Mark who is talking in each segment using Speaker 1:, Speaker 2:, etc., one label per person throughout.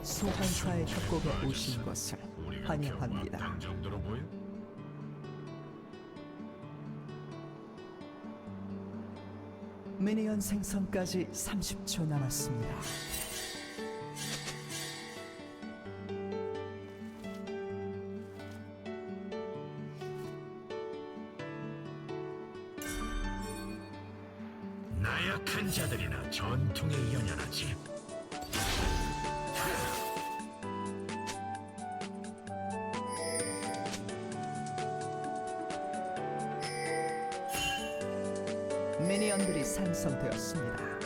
Speaker 1: 소환사의 협곡에 오신 것을 환영합니다.
Speaker 2: 당 정도로 보여?
Speaker 1: 미니언 생성까지 30초 남았습니다.
Speaker 2: 나약한 자들이나 전통에 연연하지.
Speaker 1: 미니언들이 생성되었습니다.
Speaker 2: 그들이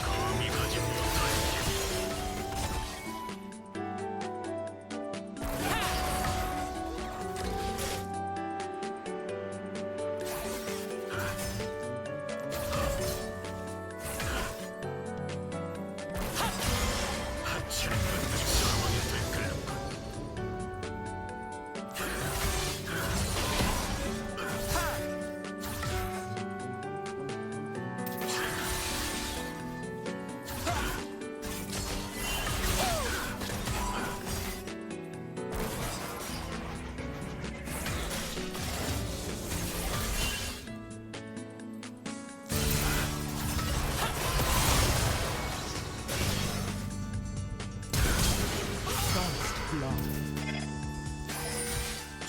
Speaker 2: 감히 가진 못한 하찮은 것들이 사망에 들끓는군.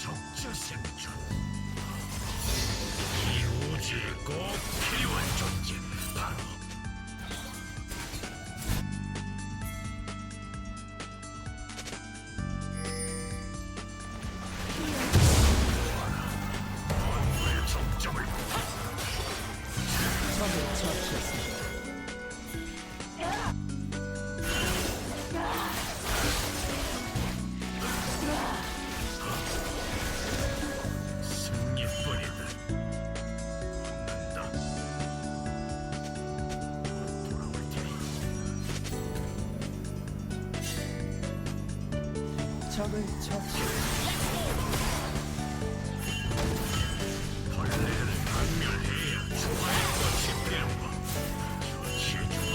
Speaker 2: 적자 생존. 이 우주에 꼭 필요한 존재, 바로 원물의 정점을
Speaker 1: 적을 처치했습니다.
Speaker 2: 승리뿐이다. 난다. 돌아올 테니
Speaker 1: 적을 처치했습니다.
Speaker 2: 벌레를 박멸해야 조화의 꽃이 피는 법. 처치해주고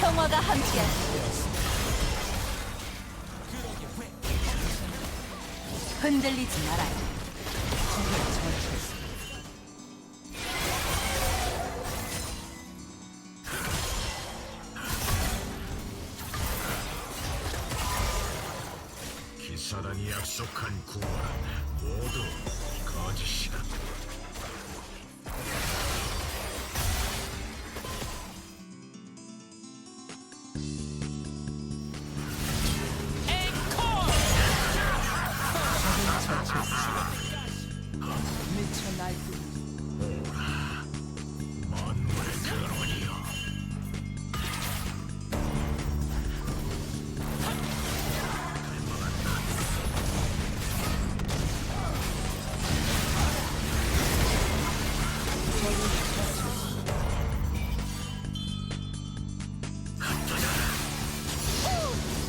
Speaker 3: 평화가 함께한 흔들리지 말아요.
Speaker 1: 적을 처치했습니다.
Speaker 2: 기사단이 약속한 구원은 모두 거짓이다.
Speaker 1: 미쳐 날뛰는
Speaker 2: 만물의 근원이여.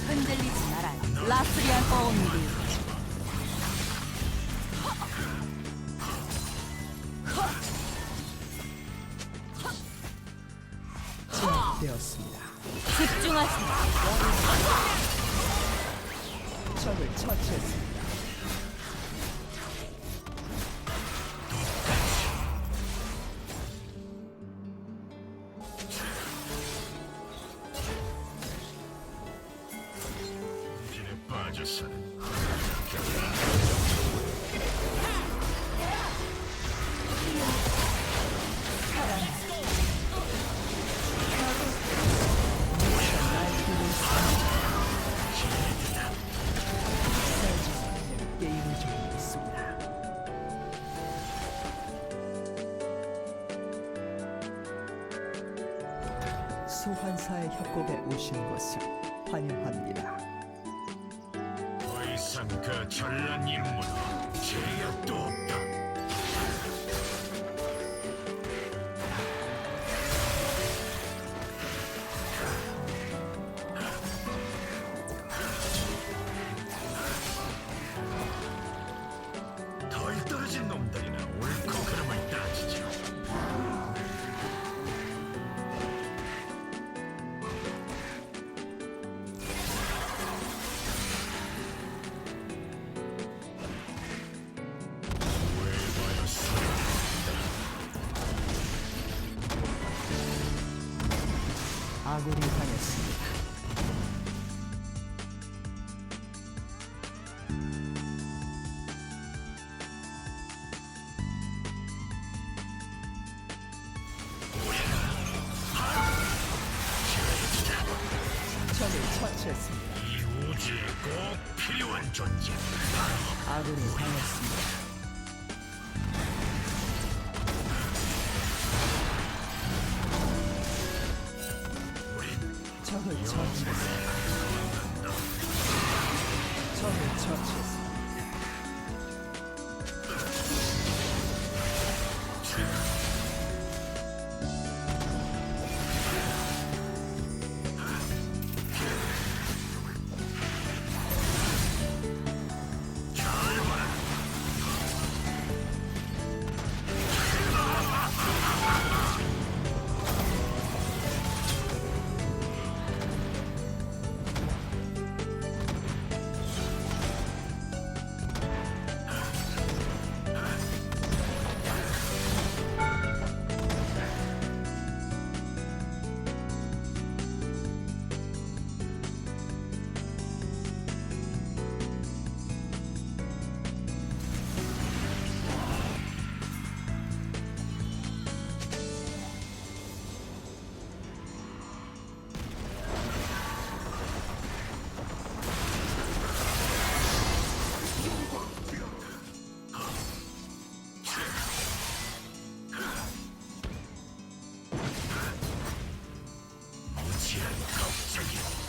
Speaker 3: 흔들리지 말아요. 라스리안 온리.
Speaker 1: 되었습니다.
Speaker 3: 집중하세요.
Speaker 1: 적을 처치했습니다.
Speaker 2: 진에 빠져 사는
Speaker 1: 게임을 종료했습니다. 소환사의 협곡에 오신 것을 환영합니다.
Speaker 2: 더 이상 그 전란 임무는 제약도 없다. 덜 떨어진 놈들이나 옳고 그름을 따지죠.
Speaker 1: 아군이 당했습니다. 적을 처치했습니다.
Speaker 2: 이 우주에 꼭 필요한 존재.
Speaker 1: 아군이 당했습니다. 적을 처치했습니다. 적을 처치했습니다.
Speaker 2: 무지한 걱정이.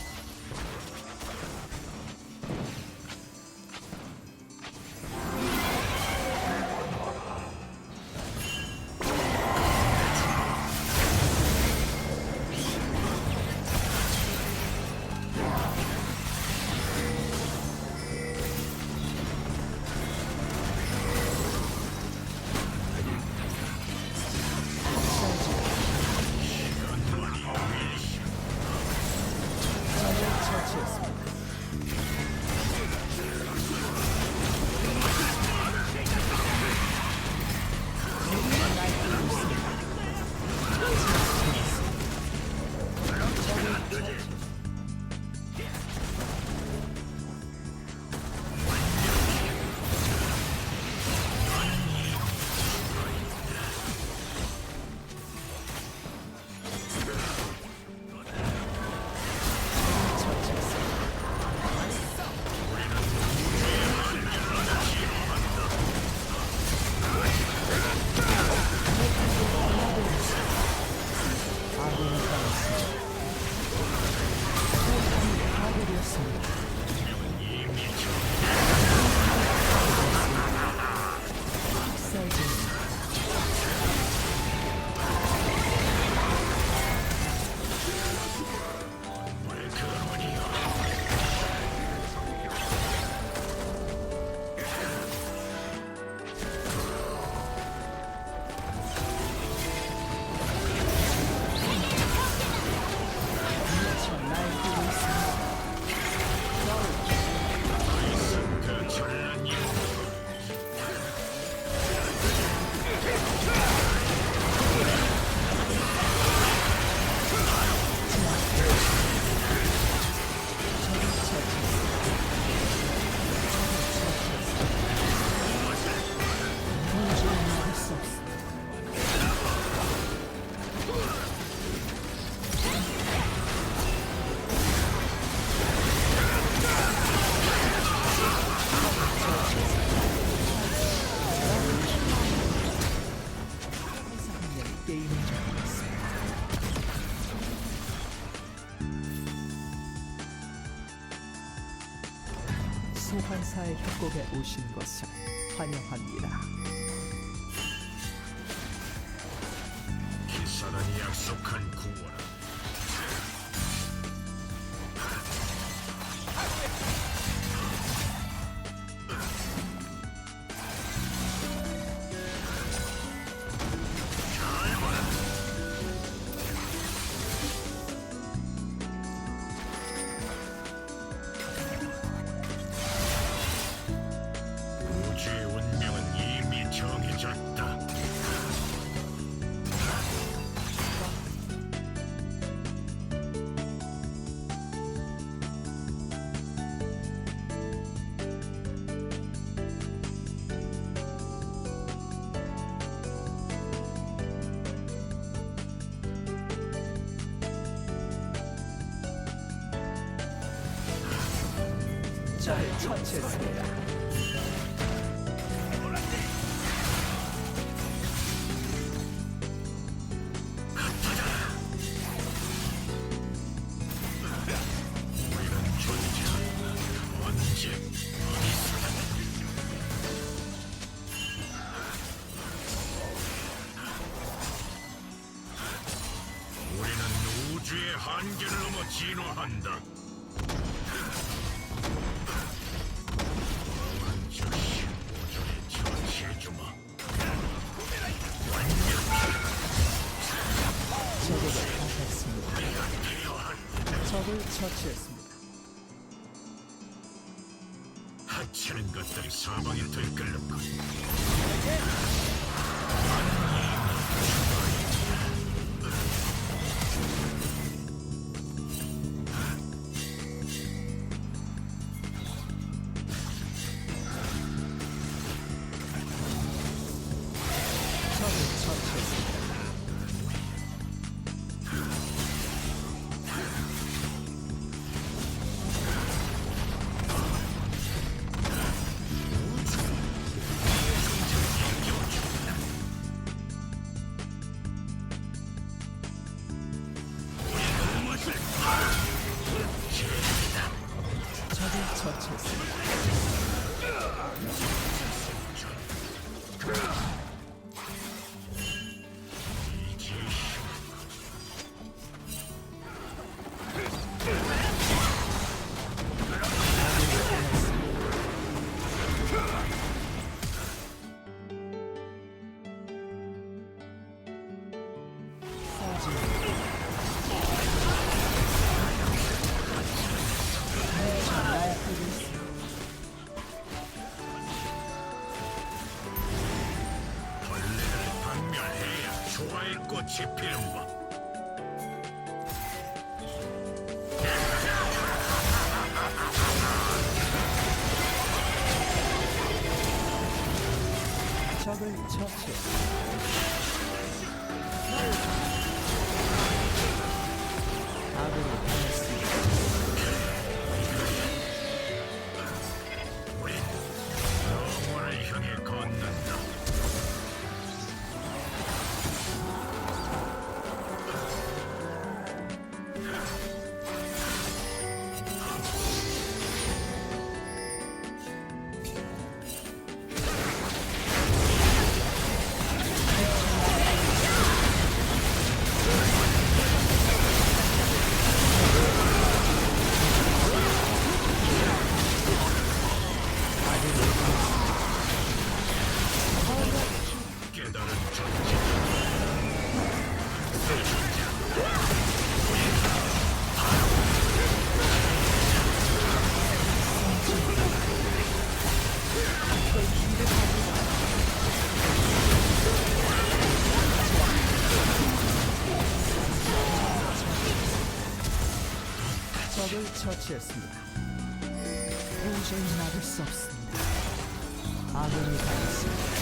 Speaker 1: 소환사의 협곡에 오신 것을 환영합니다.
Speaker 2: 기사단이 약속한 구원. 우주의 운명은 이미 정해졌다.
Speaker 1: 적을 처치했습니다.
Speaker 2: 우리는 존재한다. 언제 어디서든. 우리는 우주의 한계를 넘어 진화한다. 즉시 우주에 처치해주마.
Speaker 1: 적에게 당했습니다. 적을 처치했습니다.
Speaker 2: 하찮은 것들이 사방에 들끓는군.
Speaker 1: 적을 처치했습니다. 적을 처치했습니다.
Speaker 2: 벌레를 박멸해야 조화의 꽃이 피는 법.
Speaker 1: 적을 처치했습니다. 아군이 당했습니다.
Speaker 2: 우린 영원을 향해 걷는다. 깨달은 존재.
Speaker 1: 적을 처치했습니다. 도저히 막을 수 없습니다. 아군이 당했습니다.